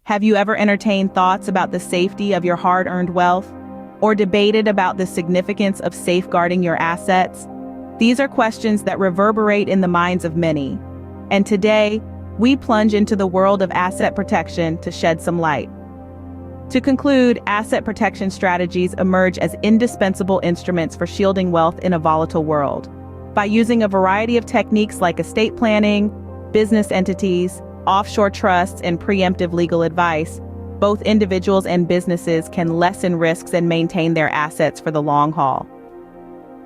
Have you ever entertained thoughts about the safety of your hard-earned wealth, or debated about the significance of safeguarding your assets? These are questions that reverberate in the minds of many. And today, we plunge into the world of asset protection to shed some light. To conclude, asset protection strategies emerge as indispensable instruments for shielding wealth in a volatile world. By using a variety of techniques like estate planning, business entities, offshore trusts, and preemptive legal advice, both individuals and businesses can lessen risks and maintain their assets for the long haul.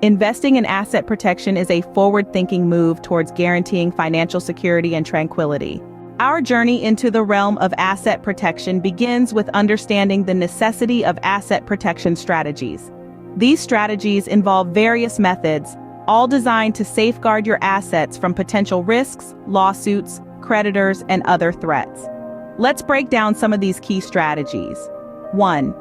Investing in asset protection is a forward-thinking move towards guaranteeing financial security and tranquility. Our journey into the realm of asset protection begins with understanding the necessity of asset protection strategies. These strategies involve various methods, all designed to safeguard your assets from potential risks, lawsuits, creditors, and other threats. Let's break down some of these key strategies. 1.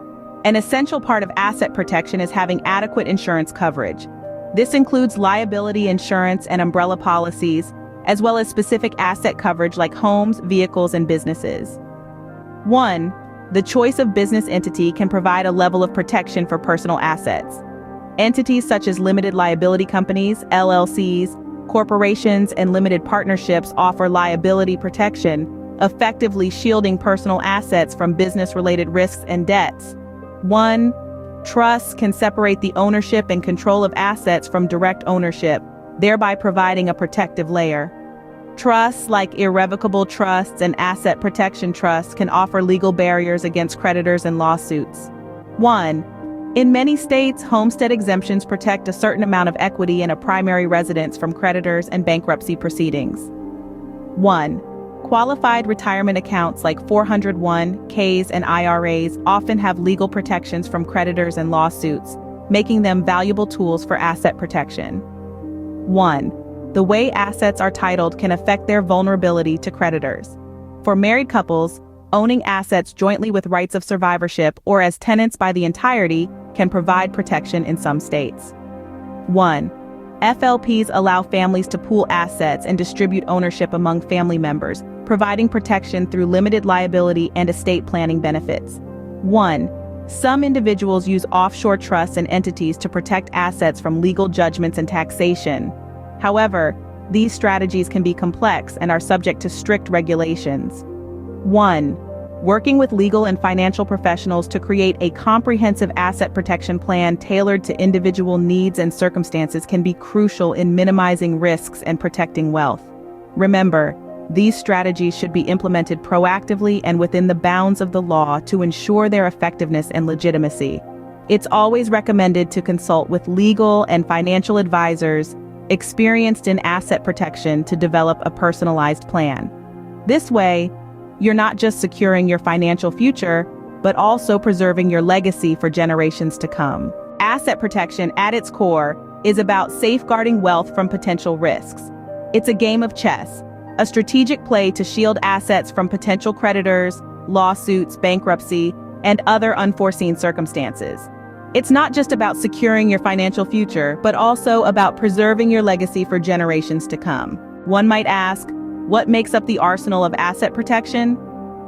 An essential part of asset protection is having adequate insurance coverage. This includes liability insurance and umbrella policies, as well as specific asset coverage like homes, vehicles, and businesses. 1. The choice of business entity can provide a level of protection for personal assets. Entities such as limited liability companies, LLCs, corporations, and limited partnerships offer liability protection, effectively shielding personal assets from business-related risks and debts. 1. Trusts can separate the ownership and control of assets from direct ownership, thereby providing a protective layer. Trusts like irrevocable trusts and asset protection trusts can offer legal barriers against creditors and lawsuits. 1. In many states, homestead exemptions protect a certain amount of equity in a primary residence from creditors and bankruptcy proceedings. 1. Qualified retirement accounts like 401(k)s and IRAs often have legal protections from creditors and lawsuits, making them valuable tools for asset protection. 1. The way assets are titled can affect their vulnerability to creditors. For married couples, owning assets jointly with rights of survivorship or as tenants by the entirety can provide protection in some states. 1. FLPs allow families to pool assets and distribute ownership among family members, providing protection through limited liability and estate planning benefits. 1. Some individuals use offshore trusts and entities to protect assets from legal judgments and taxation. However, these strategies can be complex and are subject to strict regulations. 1. Working with legal and financial professionals to create a comprehensive asset protection plan tailored to individual needs and circumstances can be crucial in minimizing risks and protecting wealth. Remember, these strategies should be implemented proactively and within the bounds of the law to ensure their effectiveness and legitimacy. It's always recommended to consult with legal and financial advisors experienced in asset protection to develop a personalized plan. This way, you're not just securing your financial future, but also preserving your legacy for generations to come. Asset protection, at its core, is about safeguarding wealth from potential risks. It's a game of chess, a strategic play to shield assets from potential creditors, lawsuits, bankruptcy, and other unforeseen circumstances. It's not just about securing your financial future, but also about preserving your legacy for generations to come. One might ask, what makes up the arsenal of asset protection?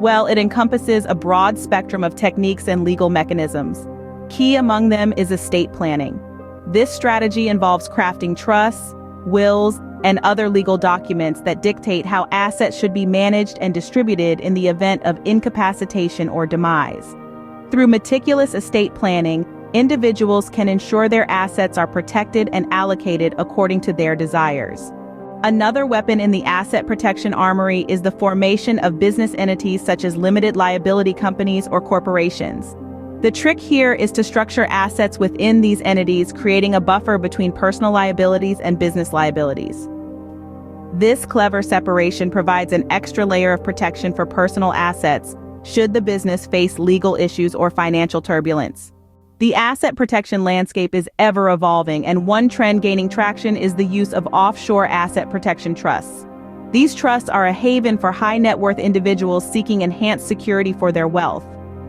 Well, it encompasses a broad spectrum of techniques and legal mechanisms. Key among them is estate planning. This strategy involves crafting trusts, wills, and other legal documents that dictate how assets should be managed and distributed in the event of incapacitation or demise. Through meticulous estate planning, individuals can ensure their assets are protected and allocated according to their desires. Another weapon in the asset protection armory is the formation of business entities such as limited liability companies or corporations. The trick here is to structure assets within these entities, creating a buffer between personal liabilities and business liabilities. This clever separation provides an extra layer of protection for personal assets should the business face legal issues or financial turbulence. The asset protection landscape is ever evolving, and one trend gaining traction is the use of offshore asset protection trusts. These trusts are a haven for high net worth individuals seeking enhanced security for their wealth.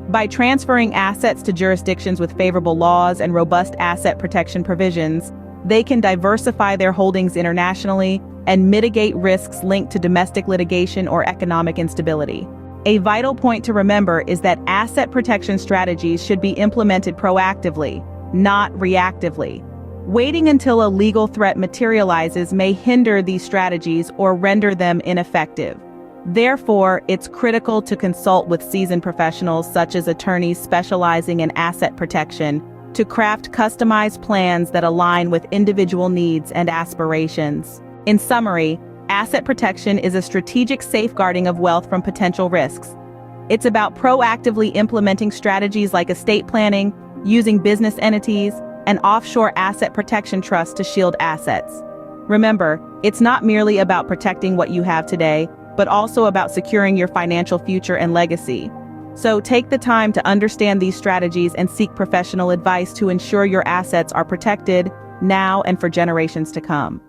By transferring assets to jurisdictions with favorable laws and robust asset protection provisions, they can diversify their holdings internationally and mitigate risks linked to domestic litigation or economic instability. A vital point to remember is that asset protection strategies should be implemented proactively, not reactively. Waiting until a legal threat materializes may hinder these strategies or render them ineffective. Therefore, it's critical to consult with seasoned professionals such as attorneys specializing in asset protection to craft customized plans that align with individual needs and aspirations. In summary, asset protection is a strategic safeguarding of wealth from potential risks. It's about proactively implementing strategies like estate planning, using business entities, and offshore asset protection trusts to shield assets. Remember, it's not merely about protecting what you have today, but also about securing your financial future and legacy. So take the time to understand these strategies and seek professional advice to ensure your assets are protected now and for generations to come.